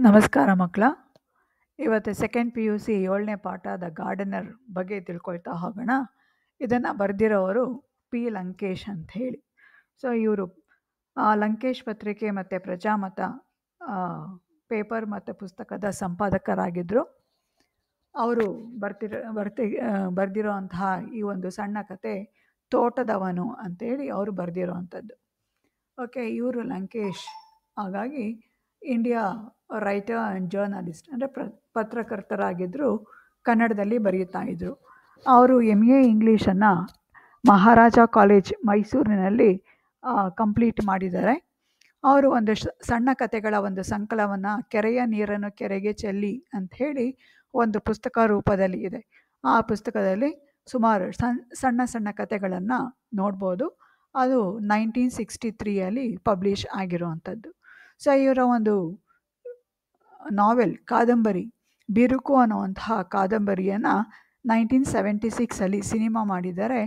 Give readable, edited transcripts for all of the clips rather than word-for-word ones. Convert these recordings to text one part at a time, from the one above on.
ನಮಸ್ಕಾರ ಮಕ್ಕಳ. ಇವತ್ತು ಸೆಕೆಂಡ್ ಪಿ ಯು ಸಿ 7ನೇ ಪಾಠ ದ ಗಾರ್ಡನರ್ ಬಗ್ಗೆ ತಿಳ್ಕೊಳ್ತಾ ಹೋಗೋಣ. ಇದನ್ನು ಬರೆದಿರೋರು ಪಿ ಲಂಕೇಶ್ ಅಂತ ಹೇಳಿ. ಸೊ ಇವರು ಲಂಕೇಶ್ ಪತ್ರಿಕೆ ಮತ್ತು ಪ್ರಜಾಮತ ಪೇಪರ್ ಮತ್ತು ಪುಸ್ತಕದ ಸಂಪಾದಕರಾಗಿದ್ದರು. ಅವರು ಬರೆದಿರೋ ಅಂತಹ ಈ ಒಂದು ಸಣ್ಣ ಕತೆ ತೋಟದವನು ಅಂತೇಳಿ ಅವರು ಬರೆದಿರೋ ಅಂಥದ್ದು. ಓಕೆ, ಇವರು ಲಂಕೇಶ್ ಹಾಗಾಗಿ ಇಂಡಿಯಾ ರೈಟರ್ ಆ್ಯಂಡ್ ಜರ್ನಲಿಸ್ಟ್, ಅಂದರೆ ಪತ್ರಕರ್ತರಾಗಿದ್ದರು. ಕನ್ನಡದಲ್ಲಿ ಬರೆಯುತ್ತಾ ಇದ್ದರು. ಅವರು MA ಇಂಗ್ಲೀಷನ್ನು ಮಹಾರಾಜ ಕಾಲೇಜ್ ಮೈಸೂರಿನಲ್ಲಿ ಕಂಪ್ಲೀಟ್ ಮಾಡಿದ್ದಾರೆ. ಅವರು ಒಂದು ಸಣ್ಣ ಕಥೆಗಳ ಒಂದು ಸಂಕಲನವನ್ನು ಕೆರೆಯ ನೀರನ್ನು ಕೆರೆಗೆ ಚೆಲ್ಲಿ ಅಂಥೇಳಿ ಒಂದು ಪುಸ್ತಕ ರೂಪದಲ್ಲಿ ಇದೆ. ಆ ಪುಸ್ತಕದಲ್ಲಿ ಸುಮಾರು ಸಣ್ಣ ಸಣ್ಣ ಕಥೆಗಳನ್ನು ನೋಡ್ಬೋದು. ಅದು 1963 ಪಬ್ಲಿಷ್ ಆಗಿರುವಂಥದ್ದು. ಸೊ ಇವರ ಒಂದು ನಾವೆಲ್ ಕಾದಂಬರಿ ಬಿರುಕು ಅನ್ನುವಂತಹ ಕಾದಂಬರಿಯನ್ನು 1976 ಸಿನಿಮಾ ಮಾಡಿದ್ದಾರೆ.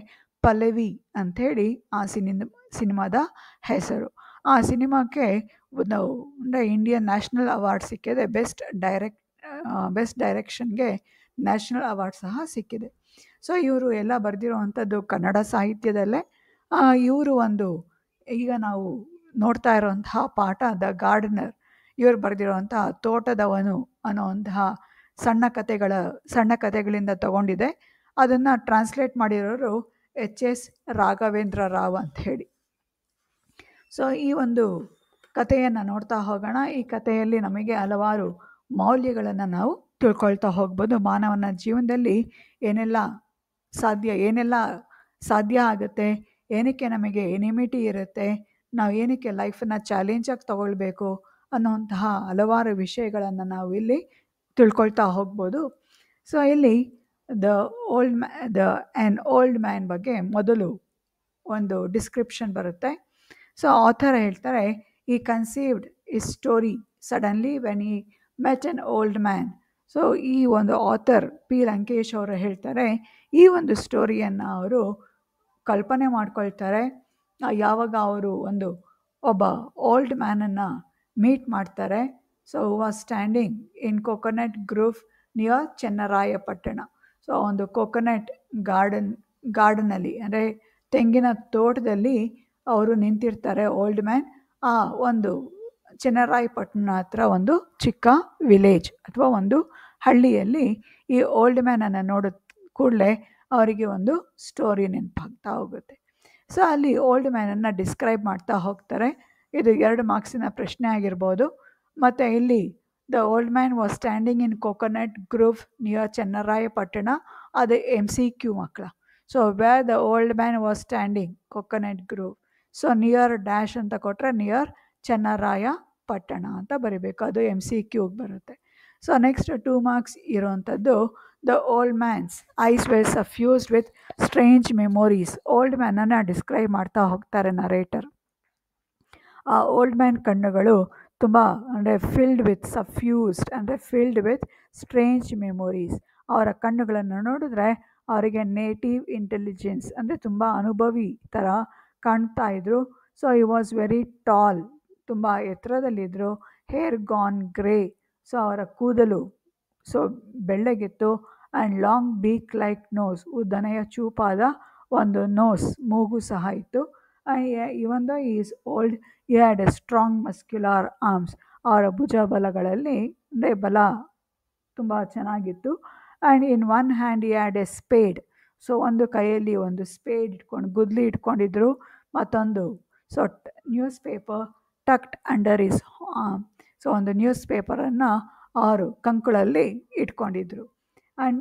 ಪಲ್ಲವಿ ಅಂಥೇಳಿ ಆ ಸಿನಿಮಾದ ಹೆಸರು. ಆ ಸಿನಿಮಾಕ್ಕೆ ಅಂದರೆ ಇಂಡಿಯನ್ ನ್ಯಾಷನಲ್ ಅವಾರ್ಡ್ ಸಿಕ್ಕಿದೆ. ಬೆಸ್ಟ್ ಡೈರೆಕ್ಷನ್ಗೆ ನ್ಯಾಷನಲ್ ಅವಾರ್ಡ್ ಸಹ ಸಿಕ್ಕಿದೆ. ಸೊ ಇವರು ಎಲ್ಲ ಬರೆದಿರುವಂಥದ್ದು ಕನ್ನಡ ಸಾಹಿತ್ಯದಲ್ಲೇ. ಇವರು ಈಗ ನಾವು ನೋಡ್ತಾ ಇರೋಂತಹ ಪಾಠ ದ ಗಾರ್ಡನರ್, ಇವರು ಬರೆದಿರುವಂತಹ ತೋಟದವನು ಅನ್ನೋವಂತಹ ಸಣ್ಣ ಕಥೆಗಳಿಂದ ತಗೊಂಡಿದೆ. ಅದನ್ನು ಟ್ರಾನ್ಸ್ಲೇಟ್ ಮಾಡಿರೋರು HS ರಾಘವೇಂದ್ರ ರಾವ್ ಅಂಥೇಳಿ. ಸೊ ಈ ಒಂದು ಕಥೆಯನ್ನು ನೋಡ್ತಾ ಹೋಗೋಣ. ಈ ಕಥೆಯಲ್ಲಿ ನಮಗೆ ಹಲವಾರು ಮೌಲ್ಯಗಳನ್ನು ನಾವು ತಿಳ್ಕೊಳ್ತಾ ಹೋಗ್ಬೋದು. ಮಾನವನ ಜೀವನದಲ್ಲಿ ಏನೆಲ್ಲ ಸಾಧ್ಯ ಆಗುತ್ತೆ, ಏನಕ್ಕೆ ನಮಗೆ ಎನಿಮಿಟಿ ಇರುತ್ತೆ, ನಾವು ಏನಕ್ಕೆ ಲೈಫನ್ನು ಚಾಲೆಂಜಾಗಿ ತಗೊಳ್ಬೇಕು ಅನ್ನೋಂತಹ ಹಲವಾರು ವಿಷಯಗಳನ್ನು ನಾವು ಇಲ್ಲಿ ತಿಳ್ಕೊಳ್ತಾ ಹೋಗ್ಬೋದು. ಸೊ ಇಲ್ಲಿ ಆ್ಯನ್ ಓಲ್ಡ್ ಮ್ಯಾನ್ ಬಗ್ಗೆ ಮೊದಲು ಒಂದು ಡಿಸ್ಕ್ರಿಪ್ಷನ್ ಬರುತ್ತೆ. ಸೊ ಆಥರ್ ಹೇಳ್ತಾರೆ, ಈ conceived is story suddenly when he met N old man. So ಈ ಒಂದು ಆಥರ್ ಪಿ ಲಂಕೇಶ್ ಅವರು ಹೇಳ್ತಾರೆ, ಈ ಒಂದು ಸ್ಟೋರಿಯನ್ನು ಅವರು ಕಲ್ಪನೆ ಮಾಡ್ಕೊಳ್ತಾರೆ ಯಾವಾಗ ಅವರು ಒಬ್ಬ ಓಲ್ಡ್ ಮ್ಯಾನನ್ನು ಮೀಟ್ ಮಾಡ್ತಾರೆ. So was standing in coconut grove near Channarayapatna. So ಒಂದು ಕೋಕೋನಟ್ ಗಾರ್ಡನಲ್ಲಿ ಅಂದರೆ ತೆಂಗಿನ ತೋಟದಲ್ಲಿ ಅವರು ನಿಂತಿರ್ತಾರೆ ಓಲ್ಡ್ ಮ್ಯಾನ್. ಆ ಒಂದು ಚೆನ್ನರಾಯಪಟ್ಟಣ ಹತ್ರ ಒಂದು ಚಿಕ್ಕ ವಿಲೇಜ್ ಅಥವಾ ಒಂದು ಹಳ್ಳಿಯಲ್ಲಿ ಈ ಓಲ್ಡ್ ಮ್ಯಾನನ್ನು ನೋಡಿದ ಕೂಡಲೇ ಅವರಿಗೆ ಒಂದು ಸ್ಟೋರಿ ನೆನಪಾಗ್ತಾ ಹೋಗುತ್ತೆ. ಸೊ ಅಲ್ಲಿ ಓಲ್ಡ್ ಮ್ಯಾನನ್ನು ಡಿಸ್ಕ್ರೈಬ್ ಮಾಡ್ತಾ ಹೋಗ್ತಾರೆ. ಇದು 2 ಮಾರ್ಕ್ಸಿನ ಪ್ರಶ್ನೆ ಆಗಿರ್ಬೋದು. ಮತ್ತು ಇಲ್ಲಿ the old man was standing in coconut grove near Channarayapatna, ಅದು MCQ ಮಕ್ಕಳ. So where the old man was standing coconut grove. So near dash ಅಂತ ಕೊಟ್ಟರೆ ನಿಯರ್ ಚೆನ್ನರಾಯಪಟ್ಟಣ ಅಂತ ಬರೀಬೇಕು. ಅದು MCQಗೆ ಬರುತ್ತೆ. ಸೊ ನೆಕ್ಸ್ಟ್ 2 ಮಾರ್ಕ್ಸ್ ಇರೋವಂಥದ್ದು, the old man's eyes were suffused with strange memories. Old ಮ್ಯಾನನ್ನು ಡಿಸ್ಕ್ರೈಬ್ ಮಾಡ್ತಾ ಹೋಗ್ತಾರೆ ನರೇಟರ್. ಆ ಓಲ್ಡ್ ಮ್ಯಾನ್ ಕಣ್ಣುಗಳು ತುಂಬ ಫಿಲ್ಡ್ ವಿತ್ ಸ್ಟ್ರೇಂಜ್ ಮೆಮೊರೀಸ್. ಅವರ ಕಣ್ಣುಗಳನ್ನು ನೋಡಿದ್ರೆ ಅವರಿಗೆ ನೇಟಿವ್ ಇಂಟೆಲಿಜೆನ್ಸ್ ಅಂದರೆ ತುಂಬ ಅನುಭವಿ ಥರ ಕಾಣ್ತಾ ಇದ್ರು. ಸೊ ಈ ವಾಸ್ ವೆರಿ ಟಾಲ್, ತುಂಬ ಎತ್ತರದಲ್ಲಿದ್ದರು. ಹೇರ್ ಗಾನ್ ಗ್ರೇ, ಸೊ ಅವರ ಕೂದಲು ಬೆಳ್ಳಗಿತ್ತು. And long beak like nose, ಉದ್ದನೆಯ ಚೂಪಾದ ಒಂದು ಮೂಗು ಸಹ ಇತ್ತು. Even though is old, he had a strong muscular arms. ಅವರ ಭುಜಬಲಗಳಲ್ಲಿ ಅಂದರೆ ಬಲ ತುಂಬ ಚೆನ್ನಾಗಿತ್ತು. And in one hand he had a spade. So ಒಂದು ಕೈಯಲ್ಲಿ ಒಂದು ಸ್ಪೇಡ್ ಗುದ್ಲಿ ಇಟ್ಕೊಂಡಿದ್ರು. ಮತ್ತೊಂದು newspaper tucked under his arm. So ಒಂದು ನ್ಯೂಸ್ ಪೇಪರನ್ನು ಅವರು ಕಂಕುಳಲ್ಲಿ ಇಟ್ಕೊಂಡಿದ್ರು. And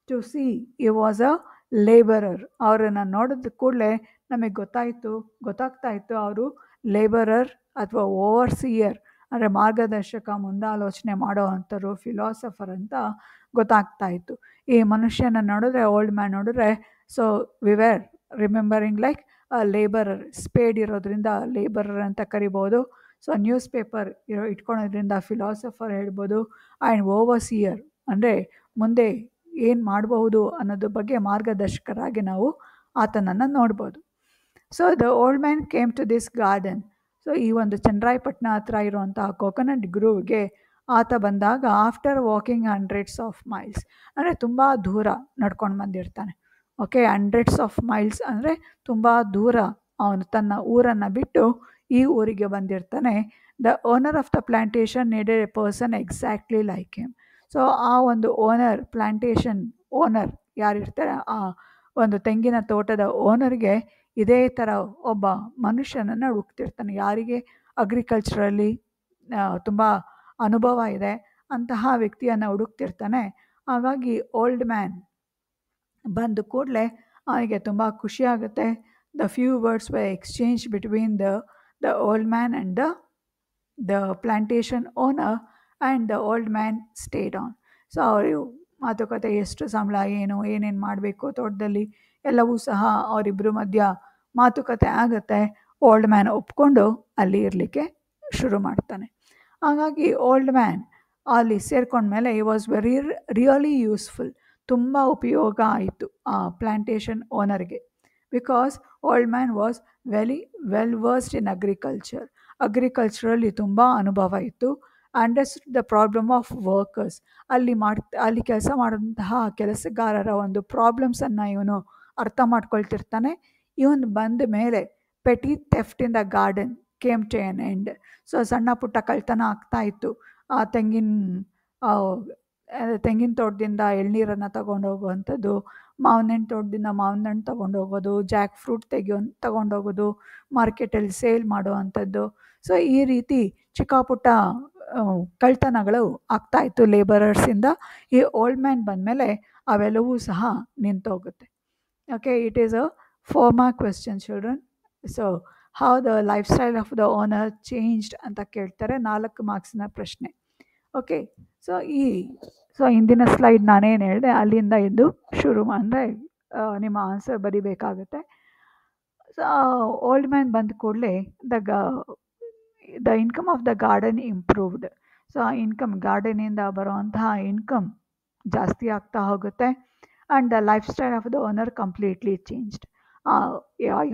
to see he was a labourer. ಅವರನ್ನು ನೋಡಿದ ಕೂಡಲೇ ನಮಗೆ ಗೊತ್ತಾಗ್ತಾ ಇತ್ತು ಅವರು ಲೇಬರರ್ ಅಥವಾ ಓವರ್ಸಿಯರ್ ಅಂದರೆ ಮಾರ್ಗದರ್ಶಕ, ಮುಂದಾಲೋಚನೆ ಮಾಡೋ ಅಂಥವ್ರು, ಫಿಲಾಸಫರ್ ಅಂತ ಗೊತ್ತಾಗ್ತಾ ಇತ್ತು. ಈ ಮನುಷ್ಯನ ನೋಡಿದ್ರೆ, ಓಲ್ಡ್ ಮ್ಯಾನ್ ನೋಡಿದ್ರೆ, so we were remembering like labourer. Spade ಇರೋದ್ರಿಂದ ಲೇಬರರ್ ಅಂತ ಕರಿಬೋದು. ಸೊ ನ್ಯೂಸ್ ಪೇಪರ್ ಇಟ್ಕೊಳೋದ್ರಿಂದ ಫಿಲಾಸಫರ್ ಹೇಳ್ಬೋದು. ಆ್ಯಂಡ್ ಓವರ್ಸಿಯರ್ ಅಂದರೆ ಮುಂದೆ ಏನು ಮಾಡಬಹುದು ಅನ್ನೋದ್ರ ಬಗ್ಗೆ ಮಾರ್ಗದರ್ಶಕರಾಗಿ ನಾವು ಆತನನ್ನು ನೋಡ್ಬೋದು. So the old man came to this garden. So ಈ ಒಂದು ಚನ್ನರಾಯಪಟ್ಟಣ ಹತ್ರ ಇರುವಂತಹ ಕೋಕೋನಟ್ ಗ್ರೂವ್ಗೆ ಆತ ಬಂದಾಗ after walking hundreds of miles ಅಂದರೆ ತುಂಬ ದೂರ ನಡ್ಕೊಂಡು ಬಂದಿರ್ತಾನೆ. ಓಕೆ, ಹಂಡ್ರೆಡ್ಸ್ ಆಫ್ ಮೈಲ್ಸ್ ಅಂದರೆ ತುಂಬ ದೂರ ಅವನು ತನ್ನ ಊರನ್ನು ಬಿಟ್ಟು ಈ ಊರಿಗೆ ಬಂದಿರ್ತಾನೆ. The owner of the plantation needed a person exactly like him. So ಆ ಒಂದು ಪ್ಲಾಂಟೇಶನ್ ಓನರ್ ಯಾರಿರ್ತಾರೆ, ಆ ಒಂದು ತೆಂಗಿನ ತೋಟದ ಓನರ್ಗೆ ಇದೇ ಥರ ಒಬ್ಬ ಮನುಷ್ಯನನ್ನು ಹುಡುಕ್ತಿರ್ತಾನೆ. ಯಾರಿಗೆ ಅಗ್ರಿಕಲ್ಚರಲ್ಲಿ ತುಂಬ ಅನುಭವ ಇದೆ ಅಂತಹ ವ್ಯಕ್ತಿಯನ್ನು ಹುಡುಕ್ತಿರ್ತಾನೆ. ಹಾಗಾಗಿ ಓಲ್ಡ್ ಮ್ಯಾನ್ ಬಂದ ಕೂಡಲೇ ಅವನಿಗೆ ತುಂಬ ಖುಷಿಯಾಗುತ್ತೆ. The few words why exchange between the old man and the plantation owner and the old man stayed on. So ಅವರು ಮಾತುಕತೆ, ಎಷ್ಟು ಸಂಬಳ, ಏನೇನು ಮಾಡಬೇಕು ತೋಟದಲ್ಲಿ ಎಲ್ಲವೂ ಸಹ ಅವರಿಬ್ಬರ ಮಧ್ಯ ಮಾತುಕತೆ ಆಗುತ್ತೆ. ಓಲ್ಡ್ ಮ್ಯಾನ್ ಒಪ್ಕೊಂಡು ಅಲ್ಲಿ ಇರಲಿಕ್ಕೆ ಶುರು ಮಾಡ್ತಾನೆ. ಹಾಗಾಗಿ ಓಲ್ಡ್ ಮ್ಯಾನ್ ಅಲ್ಲಿ ಸೇರ್ಕೊಂಡ್ಮೇಲೆ ಈ ವಾಸ್ ರಿಯಲಿ ಯೂಸ್ಫುಲ್. ತುಂಬ ಉಪಯೋಗ ಆಯಿತು ಆ ಪ್ಲಾಂಟೇಶನ್ ಓನರ್ಗೆ. Because old man was well versed in ಅಗ್ರಿಕಲ್ಚರಲ್ಲಿ ತುಂಬ ಅನುಭವ ಇತ್ತು. Understood the problem of workers. ಅಲ್ಲಿ ಕೆಲಸ ಮಾಡಿದಂತಹ ಕೆಲಸಗಾರರ ಒಂದು ಪ್ರಾಬ್ಲಮ್ಸನ್ನು ಇವನು ಅರ್ಥ ಮಾಡ್ಕೊಳ್ತಿರ್ತಾನೆ. ಇವನು ಬಂದ ಮೇಲೆ petty theft in the garden came to an end. So ಸಣ್ಣ ಪುಟ್ಟ ಕಳ್ತನ ಆಗ್ತಾ ಇತ್ತು. ಆ ತೆಂಗಿನ ತೋಟದಿಂದ ಎಳ್ನೀರನ್ನು ತಗೊಂಡು ಹೋಗುವಂಥದ್ದು, ಮಾವಿನ ಹಣ್ಣು ತೋಟದಿಂದ ಮಾವಿನ ಹಣ್ಣು ತೊಗೊಂಡು ಹೋಗೋದು, ಜಾಕ್ ಫ್ರೂಟ್ ತಗೊಂಡೋಗೋದು, ಮಾರ್ಕೆಟಲ್ಲಿ ಸೇಲ್ ಮಾಡುವಂಥದ್ದು. ಸೊ ಈ ರೀತಿ ಚಿಕ್ಕ ಪುಟ್ಟ ಕಳ್ತನಗಳು ಆಗ್ತಾಯಿತ್ತು ಲೇಬರರ್ಸಿಂದ. ಈ ಓಲ್ಡ್ ಮ್ಯಾನ್ ಬಂದಮೇಲೆ ಅವೆಲ್ಲವೂ ಸಹ ನಿಂತೋಗುತ್ತೆ. Okay, it is a 4 mark question children. So how the lifestyle of the owner changed ಅಂತ ಕೇಳ್ತಾರೆ. 4 ಮಾರ್ಕ್ಸಿನ ಪ್ರಶ್ನೆ. ಓಕೆ, ಸೊ ಹಿಂದಿನ ಸ್ಲೈಡ್ ನಾನೇನು ಹೇಳಿದೆ ಅಲ್ಲಿಂದ ಇದ್ದು ಶುರು ಅಂದರೆ ನಿಮ್ಮ ಆನ್ಸರ್ ಬರಿಬೇಕಾಗುತ್ತೆ. ಸೊ ಓಲ್ಡ್ ಮ್ಯಾನ್ ಬಂದ ಕೂಡಲೇ the income of the garden improved. So ಆ ಗಾರ್ಡನಿಂದ ಬರುವಂತಹ ಇನ್ಕಮ್ ಜಾಸ್ತಿ ಆಗ್ತಾ ಹೋಗುತ್ತೆ. And the lifestyle of the owner completely changed.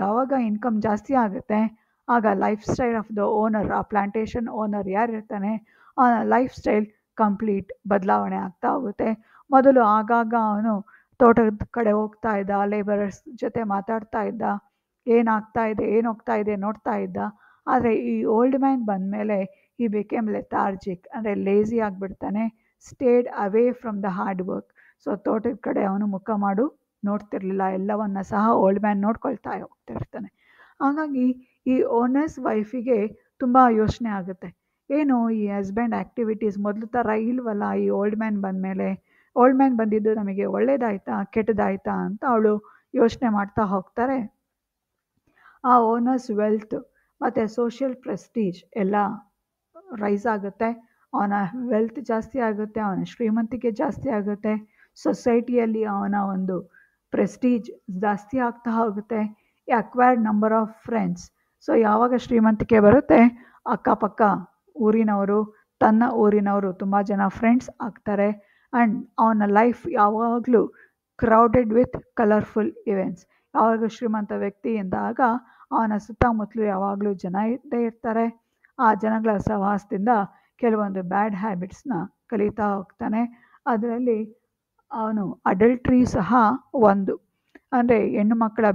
ಯಾವಾಗ ಇನ್ಕಮ್ ಜಾಸ್ತಿ ಆಗುತ್ತೆ ಆಗ life style of the owner, ಆ ಪ್ಲಾಂಟೇಶನ್ ಓನರ್ ಯಾರಿರ್ತಾನೆ ಆ ಲೈಫ್ ಸ್ಟೈಲ್ ಕಂಪ್ಲೀಟ್ ಬದಲಾವಣೆ ಆಗ್ತಾ ಹೋಗುತ್ತೆ. ಮೊದಲು ಆಗಾಗ ಅವನು ತೋಟದ ಕಡೆ ಹೋಗ್ತಾ ಇದ್ದ, ಲೇಬರರ್ಸ್ ಜೊತೆ ಮಾತಾಡ್ತಾ ಇದ್ದ, ಏನಾಗ್ತಾ ಇದೆ ಏನು ಹೋಗ್ತಾ ಇದೆ ನೋಡ್ತಾ ಇದ್ದ. ಆದರೆ ಈ ಓಲ್ಡ್ ಮ್ಯಾನ್ ಬಂದಮೇಲೆ ಈ ಬಿಕೇಮ್ ಲೆಥಾರ್ಜಿಕ್ ಅಂದರೆ ಲೇಝಿ ಆಗಿಬಿಡ್ತಾನೆ. Stayed away from the hard work. So ತೋಟದ ಕಡೆ ಅವನು ಮುಖ ನೋಡ್ತಿರ್ಲಿಲ್ಲ. ಎಲ್ಲವನ್ನ ಸಹ ಓಲ್ಡ್ ಮ್ಯಾನ್ ನೋಡ್ಕೊಳ್ತಾ ಹೋಗ್ತಿರ್ತಾನೆ. ಹಾಗಾಗಿ ಈ ಓನರ್ಸ್ ವೈಫಿಗೆ ತುಂಬ ಯೋಚನೆ ಆಗುತ್ತೆ. ಏನು ಈ ಹಸ್ಬೆಂಡ್ ಆ್ಯಕ್ಟಿವಿಟೀಸ್ ಮೊದಲು ಥರ ಇಲ್ವಲ್ಲ ಈ ಓಲ್ಡ್ ಮ್ಯಾನ್ ಬಂದಮೇಲೆ. ಓಲ್ಡ್ ಮ್ಯಾನ್ ಬಂದಿದ್ದು ನಮಗೆ ಒಳ್ಳೇದಾಯ್ತಾ ಕೆಟ್ಟದಾಯ್ತಾ ಅಂತ ಅವಳು ಯೋಚನೆ ಮಾಡ್ತಾ ಹೋಗ್ತಾರೆ. ಆ ಓನರ್ಸ್ ವೆಲ್ತ್ ಮತ್ತು ಸೋಷಿಯಲ್ ಪ್ರೆಸ್ಟೀಜ್ ಎಲ್ಲ ರೈಸ್ ಆಗುತ್ತೆ. ಅವನ ವೆಲ್ತ್ ಜಾಸ್ತಿ ಆಗುತ್ತೆ, ಅವನ ಶ್ರೀಮಂತಿಕೆ ಜಾಸ್ತಿ ಆಗುತ್ತೆ, ಸೊಸೈಟಿಯಲ್ಲಿ ಅವನ ಒಂದು ಪ್ರೆಸ್ಟೀಜ್ ಜಾಸ್ತಿ ಆಗ್ತಾ ಹೋಗುತ್ತೆ. ಈ acquired number of friends. So ಯಾವಾಗ ಶ್ರೀಮಂತಿಕೆ ಬರುತ್ತೆ ಅಕ್ಕಪಕ್ಕ ಊರಿನವರು, ತನ್ನ ಊರಿನವರು ತುಂಬ ಜನ ಫ್ರೆಂಡ್ಸ್ ಆಗ್ತಾರೆ. ಆ್ಯಂಡ್ ಅವನ ಲೈಫ್ ಯಾವಾಗಲೂ ಕ್ರೌಡೆಡ್ ವಿತ್ ಕಲರ್ಫುಲ್ ಇವೆಂಟ್ಸ್. ಯಾವಾಗಲೂ ಶ್ರೀಮಂತ ವ್ಯಕ್ತಿ ಎಂದಾಗ ಅವನ ಸುತ್ತಮುತ್ತಲು ಯಾವಾಗಲೂ ಜನ ಇದ್ದೇ ಇರ್ತಾರೆ. ಆ ಜನಗಳ ಸಹವಾಸದಿಂದ ಕೆಲವೊಂದು ಬ್ಯಾಡ್ ಹ್ಯಾಬಿಟ್ಸ್ನ ಕಲಿತಾ ಹೋಗ್ತಾನೆ. ಅದರಲ್ಲಿ ಅವನು ಅಡಲ್ಟ್ರಿ ಸಹ ಒಂದು, ಅಂದರೆ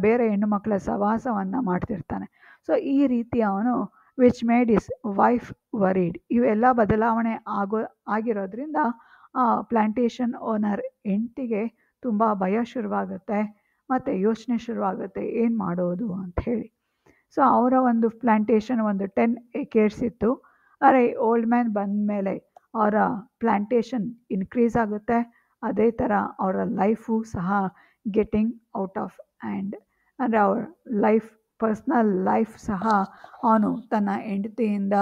ಬೇರೆ ಹೆಣ್ಣು ಮಕ್ಕಳ ಸಹವಾಸವನ್ನು ಮಾಡ್ತಿರ್ತಾನೆ. ಸೊ ಈ ರೀತಿ ಅವನು which made is wife varied. ಇವೆಲ್ಲ ಬದಲಾವಣೆ ಆಗಿರೋದ್ರಿಂದ ಆ ಪ್ಲಾಂಟೇಶನ್ ಓನರ್ ಹೆಂಡತಿಗೆ ತುಂಬ ಭಯ ಶುರುವಾಗುತ್ತೆ ಮತ್ತು ಯೋಚನೆ ಶುರುವಾಗುತ್ತೆ ಏನು ಮಾಡೋದು ಅಂತ ಹೇಳಿ. ಸೊ ಅವರ ಒಂದು ಪ್ಲಾಂಟೇಶನ್ ಒಂದು 10 acres ಇತ್ತು. ಆದರೆ ಓಲ್ಡ್ ಮ್ಯಾನ್ ಬಂದ ಮೇಲೆ ಅವರ ಪ್ಲಾಂಟೇಶನ್ ಇನ್ಕ್ರೀಸ್ ಆಗುತ್ತೆ. ಅದೇ ಥರ ಅವರ ಲೈಫು ಸಹ ಗೆಟಿಂಗ್ ಔಟ್ ಆಫ್ ಹ್ಯಾಂಡ್. ಅಂದರೆ ಅವರ ಪರ್ಸ್ನಲ್ ಲೈಫ್ ಸಹ ಅವನು ತನ್ನ ಹೆಂಡತಿಯಿಂದ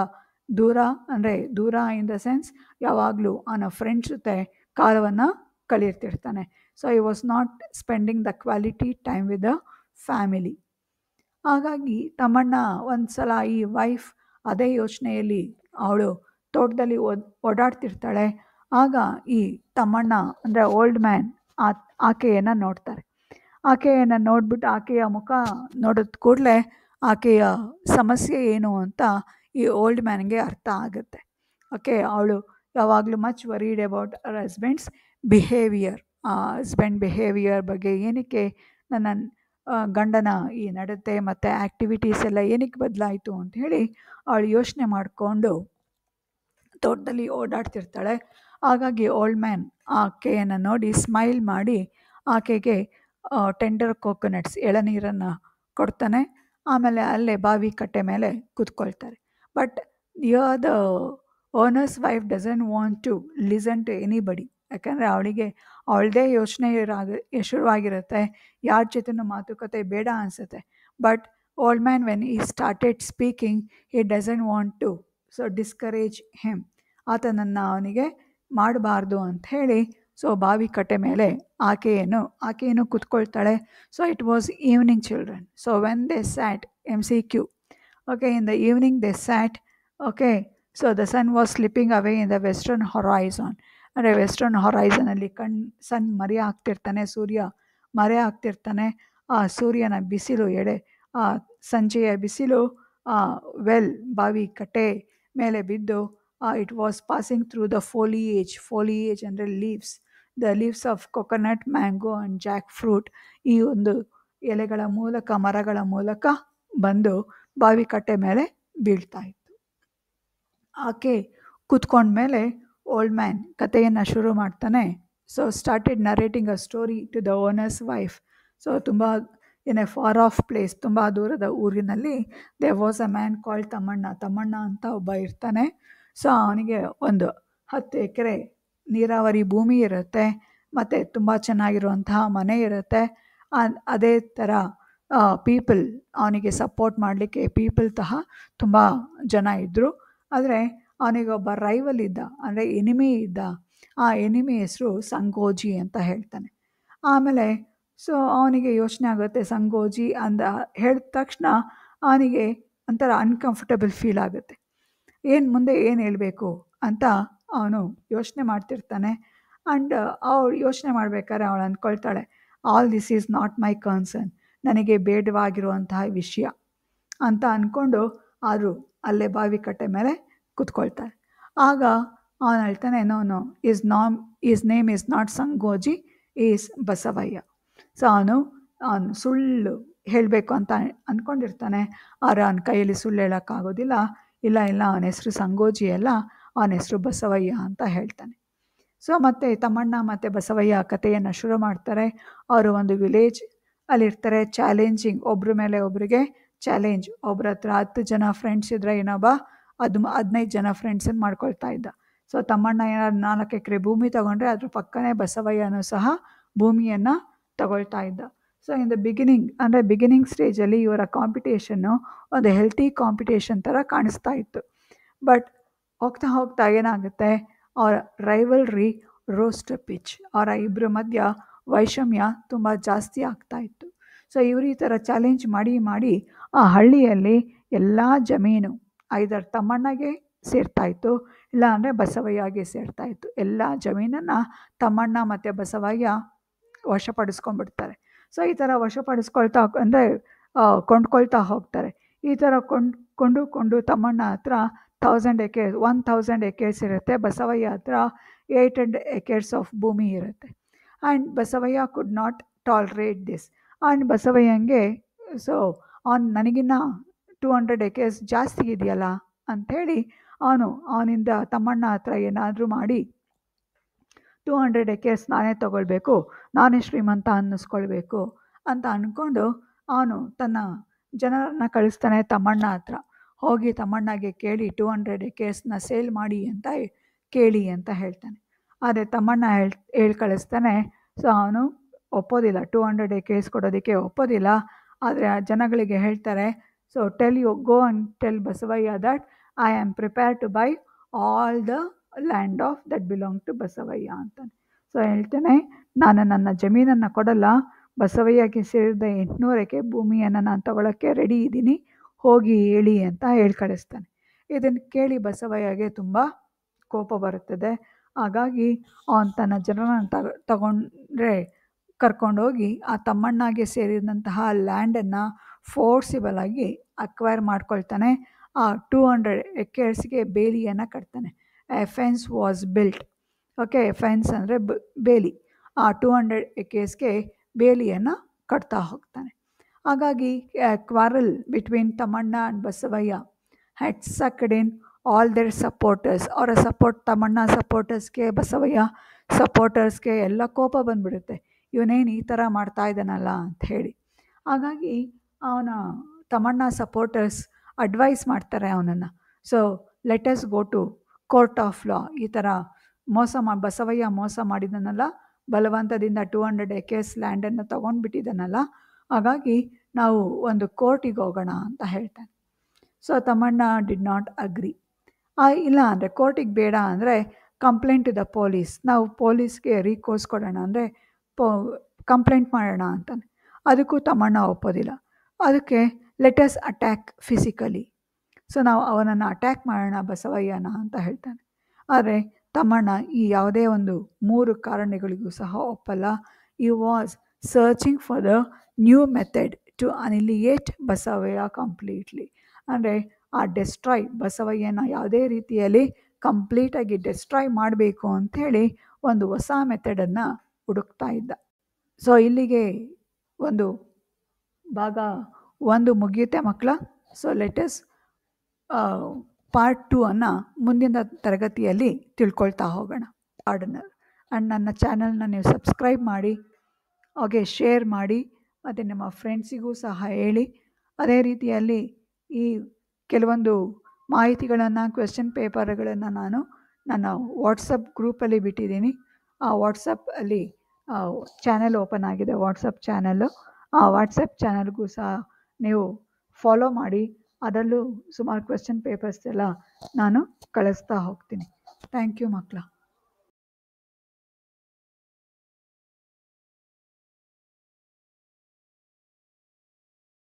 ದೂರ ಇನ್ ದ ಸೆನ್ಸ್ ಯಾವಾಗಲೂ ಅವನ ಫ್ರೆಂಡ್ಸ್ ಜೊತೆ ಕಾಲವನ್ನು ಕಳೀತಿರ್ತಾನೆ. So I was not spending the quality time with the family. ಹಾಗಾಗಿ ತಮ್ಮಣ್ಣ ಒಂದು ಸಲ ಈ ವೈಫ್ ಅದೇ ಯೋಚನೆಯಲ್ಲಿ ಅವಳು ತೋಟದಲ್ಲಿ ಓಡಾಡ್ತಿರ್ತಾಳೆ. ಆಗ ಈ ತಮ್ಮಣ್ಣ ಅಂದರೆ ಓಲ್ಡ್ ಮ್ಯಾನ್ ಆಕೆಯನ್ನು ನೋಡ್ತಾರೆ. ಆಕೆಯನ್ನು ನೋಡಿಬಿಟ್ಟು ಆಕೆಯ ಮುಖ ನೋಡಿದ ಕೂಡಲೇ ಆಕೆಯ ಸಮಸ್ಯೆ ಏನು ಅಂತ ಈ ಓಲ್ಡ್ ಮ್ಯಾನ್ಗೆ ಅರ್ಥ ಆಗುತ್ತೆ. ಓಕೆ, ಅವಳು ಯಾವಾಗಲೂ much varied about our husbands behaviour. Husband behaviour ಬಗ್ಗೆ ಏನಕ್ಕೆ ನನ್ನ ಗಂಡನ ಈ ನಡತೆ ಮತ್ತು ಆ್ಯಕ್ಟಿವಿಟೀಸ್ ಎಲ್ಲ ಏನಕ್ಕೆ ಬದಲಾಯಿತು ಅಂಥೇಳಿ ಅವಳು ಯೋಚನೆ ಮಾಡಿಕೊಂಡು ತೋಟದಲ್ಲಿ ಓಡಾಡ್ತಿರ್ತಾಳೆ. ಹಾಗಾಗಿ ಓಲ್ಡ್ ಮ್ಯಾನ್ ಆಕೆಯನ್ನು ನೋಡಿ ಸ್ಮೈಲ್ ಮಾಡಿ ಆಕೆಗೆ ಟೆಂಡರ್ ಕೋಕೋನಟ್ಸ್ ಎಳನೀರನ್ನು ಕೊಡ್ತಾನೆ. ಆಮೇಲೆ ಅಲ್ಲೇ ಬಾವಿ ಕಟ್ಟೆ ಮೇಲೆ ಕೂತ್ಕೊಳ್ತಾರೆ. But here the owner's wife doesn't want to listen to anybody. ಯಾಕಂದರೆ ಅವಳಿಗೆ ಅವಳದೇ ಯೋಚನೆ ಶುರುವಾಗಿರುತ್ತೆ, ಯಾರ ಜೊತೆನೂ ಮಾತುಕತೆ ಬೇಡ ಅನಿಸುತ್ತೆ. But old man when he started speaking he doesn't want to so discourage him. ಆತನನ್ನು ಅವನಿಗೆ ಮಾಡಬಾರ್ದು ಅಂಥೇಳಿ ಸೊ ಬಾವಿ ಕಟ್ಟೆ ಮೇಲೆ ಆಕೆಯನ್ನು ಕೂತ್ಕೊಳ್ತಾಳೆ. So it was evening children. So when they sat MCQ, okay, in the evening they sat, okay, so the sun was slipping away in the western horizon. ಅಂದರೆ ವೆಸ್ಟರ್ನ್ ಹೊರೈಸನಲ್ಲಿ ಸನ್ ಮರೆ ಆಗ್ತಿರ್ತಾನೆ, ಸೂರ್ಯ ಮರೆ ಆಗ್ತಿರ್ತಾನೆ. ಆ ಸೂರ್ಯನ ಬಿಸಿಲು ಆ ಸಂಜೆಯ ಬಿಸಿಲು ಬಾವಿ ಕಟ್ಟೆ ಮೇಲೆ ಬಿದ್ದು it was passing through the foliage ಅಂದರೆ the leaves of coconut, mango and jackfruit. ಈ ಒಂದು ಎಲೆಗಳ ಮೂಲಕ, ಮರಗಳ ಮೂಲಕ ಬಂದು ಬಾವಿ ಕಟ್ಟೆ ಮೇಲೆ ಬೀಳ್ತಾ ಇತ್ತು. ಆಕೆ ಕೂತ್ಕೊಂಡ್ಮೇಲೆ ಓಲ್ಡ್ ಮ್ಯಾನ್ ಕಥೆಯನ್ನು ಶುರು ಮಾಡ್ತಾನೆ. So started narrating a story to the owner's wife. So ತುಂಬ in a far off place, ತುಂಬ ದೂರದ ಊರಿನಲ್ಲಿ there was a man called Thammanna ಅಂತ ಒಬ್ಬ ಇರ್ತಾನೆ. ಸೊ ಅವನಿಗೆ ಒಂದು 10 ಎಕರೆ ನೀರಾವರಿ ಭೂಮಿ ಇರುತ್ತೆ ಮತ್ತು ತುಂಬ ಚೆನ್ನಾಗಿರುವಂತಹ ಮನೆ ಇರುತ್ತೆ. ಅದೇ ಥರ ಪೀಪಲ್ ಅವನಿಗೆ ಸಪೋರ್ಟ್ ಮಾಡಲಿಕ್ಕೆ ತುಂಬ ಜನ ಇದ್ದರು. ಆದರೆ ಅವನಿಗೊಬ್ಬ ರೈವಲ್ ಇದ್ದ, ಅಂದರೆ ಎನಿಮಿ ಇದ್ದ. ಆ ಎನಿಮಿ ಹೆಸರು ಸಂಗೋಜಿ ಅಂತ ಹೇಳ್ತಾನೆ. ಆಮೇಲೆ ಸೊ ಅವನಿಗೆ ಯೋಚನೆ ಆಗುತ್ತೆ, ಸಂಗೋಜಿ ಅಂದ ಹೇಳಿದ ತಕ್ಷಣ ಅವನಿಗೆ ಒಂಥರ ಅನ್ಕಂಫರ್ಟಬಲ್ ಫೀಲ್ ಆಗುತ್ತೆ. ಮುಂದೆ ಏನು ಹೇಳಬೇಕು ಅಂತ ಅವನು ಯೋಚನೆ ಮಾಡ್ತಿರ್ತಾನೆ. ಆ್ಯಂಡ್ ಅವಳು ಯೋಚನೆ ಮಾಡಬೇಕಾದ್ರೆ ಅವಳು ಅಂದ್ಕೊಳ್ತಾಳೆ, all this is not my concern, ನನಗೆ ಬೇಡವಾಗಿರುವಂತಹ ವಿಷಯ ಅಂತ ಅಂದ್ಕೊಂಡು ಆದರೂ ಅಲ್ಲೇ ಬಾವಿ ಕಟ್ಟೆ ಮೇಲೆ ಕೂತ್ಕೊಳ್ತಾರೆ. ಆಗ ಅವನು ಹೇಳ್ತಾನೆ, no is name is not Sangoji, is Basavayya. So ಅವನು ಸುಳ್ಳು ಹೇಳಬೇಕು ಅಂತ ಅಂದ್ಕೊಂಡಿರ್ತಾನೆ. ಆದರೆ ಅವನ ಕೈಯಲ್ಲಿ ಸುಳ್ಳು ಹೇಳೋಕ್ಕಾಗೋದಿಲ್ಲ. ಇಲ್ಲ ಅವನ ಹೆಸರು ಸಂಗೋಜಿ ಅಲ್ಲ, ಅವನ ಹೆಸರು ಬಸವಯ್ಯ ಅಂತ ಹೇಳ್ತಾನೆ. ಸೊ ಮತ್ತೆ ತಮ್ಮಣ್ಣ ಮತ್ತು ಬಸವಯ್ಯ ಕಥೆಯನ್ನು ಶುರು ಮಾಡ್ತಾರೆ. ಅವರು ಒಂದು ವಿಲೇಜ್ ಅಲ್ಲಿರ್ತಾರೆ. ಚಾಲೆಂಜಿಂಗ್, ಒಬ್ಬರ ಮೇಲೆ ಒಬ್ಬರಿಗೆ ಚಾಲೆಂಜ್. ಒಬ್ಬರ ಹತ್ರ 10 ಜನ ಫ್ರೆಂಡ್ಸ್ ಇದ್ದರೆ ಇನ್ನೊಬ್ಬ 15 ಜನ ಫ್ರೆಂಡ್ಸನ್ನು ಮಾಡ್ಕೊಳ್ತಾ ಇದ್ದ. ಸೊ ತಮ್ಮಣ್ಣ ಏನಾದ್ರು 4 ಎಕರೆ ಭೂಮಿ ತೊಗೊಂಡ್ರೆ ಅದ್ರ ಪಕ್ಕನೇ ಬಸವಯ್ಯನೂ ಸಹ ಭೂಮಿಯನ್ನು ತಗೊಳ್ತಾ ಇದ್ದ. ಸೊ ಇನ್ ದ ಬಿಗಿನಿಂಗ್ ಸ್ಟೇಜಲ್ಲಿ ಇವರ ಕಾಂಪಿಟೇಷನ್ನು ಒಂದು ಹೆಲ್ತಿ ಕಾಂಪಿಟೇಷನ್ ಥರ ಕಾಣಿಸ್ತಾ ಇತ್ತು. ಬಟ್ ಹೋಗ್ತಾ ಏನಾಗುತ್ತೆ, ಅವರ ರೈವಲ್ರಿ ರೋಸ್ಟ್ ಪಿಚ್, ಅವರ ಇಬ್ಬರ ಮಧ್ಯ ವೈಷಮ್ಯ ತುಂಬ ಜಾಸ್ತಿ ಆಗ್ತಾ ಇತ್ತು. ಸೊ ಇವರು ಈ ಥರ ಚಾಲೆಂಜ್ ಮಾಡಿ ಆ ಹಳ್ಳಿಯಲ್ಲಿ ಎಲ್ಲ ಜಮೀನು ಐದರ್ ತಮ್ಮಣ್ಣಗೆ ಸೇರ್ತಾಯಿತ್ತು, ಇಲ್ಲ ಅಂದರೆ ಬಸವಯ್ಯಗೆ ಸೇರ್ತಾಯಿತ್ತು. ಎಲ್ಲ ಜಮೀನನ್ನು ತಮ್ಮಣ್ಣ ಮತ್ತು ಬಸವಯ್ಯ ವಶಪಡಿಸ್ಕೊಂಡ್ಬಿಡ್ತಾರೆ. ಸೊ ಈ ಥರ ಕೊಂಡ್ಕೊಳ್ತಾ ಹೋಗ್ತಾರೆ. ಈ ಥರ ಕೊಂಡು ತಮ್ಮಣ್ಣ ಹತ್ರ 1000 ಎಕರ್ಸ್ ಇರುತ್ತೆ. ಬಸವಯ್ಯ ಹತ್ರ 800 ಎಕರ್ಸ್ ಆಫ್ ಭೂಮಿ ಇರುತ್ತೆ. And Basavayya could not tolerate this. And ಬಸವಯ್ಯಂಗೆ ನನಗಿನ್ನ 200 ಎಕರ್ಸ್ ಜಾಸ್ತಿ ಇದೆಯಲ್ಲ ಅಂಥೇಳಿ ಅವನಿಂದ ತಮ್ಮಣ್ಣ ಹತ್ರ ಏನಾದರೂ ಮಾಡಿ 200 ಎಕರ್ಸ್ ನಾನೇ ತಗೊಳ್ಬೇಕು, ನಾನೇ ಶ್ರೀಮಂತ ಅನ್ನಿಸ್ಕೊಳ್ಬೇಕು ಅಂತ ಅಂದ್ಕೊಂಡು ಅವನು ತನ್ನ ಜನರನ್ನು ಕಳಿಸ್ತಾನೆ ತಮ್ಮಣ್ಣ ಹತ್ರ. ಹೋಗಿ ತಮ್ಮಣ್ಣಗೆ ಕೇಳಿ 200 ಎಕರ್ಸ್ನ ಸೇಲ್ ಮಾಡಿ ಅಂತ ಕೇಳಿ ಅಂತ ಹೇಳ್ತಾನೆ. ಆದರೆ ತಮ್ಮಣ್ಣ ಹೇಳಿ ಕಳಿಸ್ತಾನೆ. ಸೊ ಅವನು ಒಪ್ಪೋದಿಲ್ಲ, 200 ಎಕರ್ಸ್ ಕೊಡೋದಕ್ಕೆ ಒಪ್ಪೋದಿಲ್ಲ. ಆದರೆ ಆ ಜನಗಳಿಗೆ ಹೇಳ್ತಾರೆ, so go and tell Basavayya that I am prepare to buy all the land of that belong to Basavayya ಅಂತಾನೆ. ಸೊ ಹೇಳ್ತೇನೆ, ನಾನು ನನ್ನ ಜಮೀನನ್ನು ಕೊಡಲ್ಲ, ಬಸವಯ್ಯಗೆ ಸೇರಿದ 800 ಎಕರೆ ಭೂಮಿಯನ್ನು ನಾನು ತಗೊಳ್ಳೋಕ್ಕೆ ರೆಡಿ ಇದ್ದೀನಿ, ಹೋಗಿ ಹೇಳಿ ಅಂತ ಹೇಳಿ ಕಳಿಸ್ತಾನೆ. ಇದನ್ನು ಕೇಳಿ ಬಸವಯ್ಯಗೆ ತುಂಬ ಕೋಪ ಬರುತ್ತದೆ. ಹಾಗಾಗಿ ಅವನು ತನ್ನ ಜನರನ್ನು ಕರ್ಕೊಂಡೋಗಿ ಆ ತಮ್ಮಣ್ಣಗೆ ಸೇರಿದಂತಹ ಲ್ಯಾಂಡನ್ನು ಫೋರ್ಸಿಬಲ್ ಆಗಿ ಅಕ್ವೈರ್ ಮಾಡ್ಕೊಳ್ತಾನೆ. ಆ 200 ಎಕರ್ಸ್ಗೆ ಬೇಲಿಯನ್ನು ಕಟ್ತಾನೆ. A fence was built. Okay, fence ಅಂದರೆ ಬೇಲಿ. ಆ 200 ಎಕೇಸ್ಗೆ ಬೇಲಿಯನ್ನು ಕಟ್ತಾ ಹೋಗ್ತಾನೆ. ಹಾಗಾಗಿ quarrel between Thammanna and Basavayya had sucked in all their supporters. ಅವರ ತಮ್ಮಣ್ಣ ಸಪೋರ್ಟರ್ಸ್ಗೆ, ಬಸವಯ್ಯ ಸಪೋರ್ಟರ್ಸ್ಗೆ ಎಲ್ಲ ಕೋಪ ಬಂದ್ಬಿಡುತ್ತೆ, ಇವನೇನು ಈ ಥರ ಮಾಡ್ತಾ ಇದ್ದಾನಲ್ಲ ಅಂತ ಹೇಳಿ. ಹಾಗಾಗಿ ಅವನ ತಮ್ಮಣ್ಣ ಸಪೋರ್ಟರ್ಸ್ ಅಡ್ವೈಸ್ ಮಾಡ್ತಾರೆ ಅವನನ್ನು. So let us go to court of law. ಈ ಥರ ಬಸವಯ್ಯ ಮೋಸ ಮಾಡಿದನಲ್ಲ, ಬಲವಂತದಿಂದ 200 ಎಕೇಸ್ ಲ್ಯಾಂಡನ್ನು ತೊಗೊಂಡ್ಬಿಟ್ಟಿದ್ದಾನಲ್ಲ, ಹಾಗಾಗಿ ನಾವು ಒಂದು ಕೋರ್ಟಿಗೆ ಹೋಗೋಣ ಅಂತ ಹೇಳ್ತಾನೆ. So Thammanna did not agree. ಇಲ್ಲ ಅಂದರೆ ಕೋರ್ಟಿಗೆ ಬೇಡ ಅಂದರೆ ಕಂಪ್ಲೇಂಟ್ ಟು ದ ಪೊಲೀಸ್, ನಾವು ಪೊಲೀಸ್ಗೆ ರೀಕೋರ್ಸ್ ಕೊಡೋಣ ಅಂದರೆ ಕಂಪ್ಲೇಂಟ್ ಮಾಡೋಣ ಅಂತಾನೆ. ಅದಕ್ಕೂ ತಮ್ಮಣ್ಣ ಒಪ್ಪೋದಿಲ್ಲ. ಅದಕ್ಕೆ let us attack physically. So ನಾವು ಅವನನ್ನು ಅಟ್ಯಾಕ್ ಮಾಡೋಣ ಬಸವಯ್ಯನ ಅಂತ ಹೇಳ್ತಾನೆ. ಆದರೆ ತಮ್ಮಣ್ಣ ಈ ಯಾವುದೇ ಒಂದು 3 ಕಾರಣಗಳಿಗೂ ಸಹ ಒಪ್ಪಲ್ಲ. He was searching for the new method to annihilate Basavayya completely. ಅಂದರೆ ಆ ಡೆಸ್ಟ್ರಾಯ್, ಬಸವಯ್ಯನ ಯಾವುದೇ ರೀತಿಯಲ್ಲಿ ಕಂಪ್ಲೀಟಾಗಿ ಡೆಸ್ಟ್ರಾಯ್ ಮಾಡಬೇಕು ಅಂಥೇಳಿ ಒಂದು ಹೊಸ ಮೆಥಡನ್ನು ಹುಡುಕ್ತಾ ಇದ್ದ. ಸೊ ಇಲ್ಲಿಗೆ ಒಂದು ಭಾಗ 1 ಮುಗಿಯುತ್ತೆ ಮಕ್ಕಳ. ಸೊ ಲೆಟಸ್ ಪಾರ್ಟ್ 2 ಅನ್ನು ಮುಂದಿನ ತರಗತಿಯಲ್ಲಿ ತಿಳ್ಕೊಳ್ತಾ ಹೋಗೋಣ. ಆರ್ಡನರ್ ಆ್ಯಂಡ್ ನನ್ನ ಚಾನಲ್ನ ನೀವು ಸಬ್ಸ್ಕ್ರೈಬ್ ಮಾಡಿ, ಹಾಗೆ ಶೇರ್ ಮಾಡಿ, ಮತ್ತು ನಿಮ್ಮ ಫ್ರೆಂಡ್ಸಿಗೂ ಸಹ ಹೇಳಿ. ಅದೇ ರೀತಿಯಲ್ಲಿ ಈ ಕೆಲವೊಂದು ಮಾಹಿತಿಗಳನ್ನು, ಕ್ವೆಶ್ಚನ್ ಪೇಪರ್ಗಳನ್ನು ನಾನು ನನ್ನ ವಾಟ್ಸಪ್ ಗ್ರೂಪಲ್ಲಿ ಬಿಟ್ಟಿದ್ದೀನಿ. ಆ ವಾಟ್ಸಪ್ಪಲ್ಲಿ ಚಾನೆಲ್ ಓಪನ್ ಆಗಿದೆ, ವಾಟ್ಸಪ್ ಚಾನಲ್ಲು. ಆ ವಾಟ್ಸಪ್ ಚಾನಲ್ಗೂ ಸಹ ನೀವು ಫಾಲೋ ಮಾಡಿ. ಅದರಲ್ಲೂ ಸುಮಾರು ಕ್ವೆಶ್ಚನ್ ಪೇಪರ್ಸ್ ಎಲ್ಲ ನಾನು ಕಳಿಸ್ತಾ ಹೋಗ್ತೀನಿ. ಥ್ಯಾಂಕ್ ಯು ಮಕ್ಕಳ.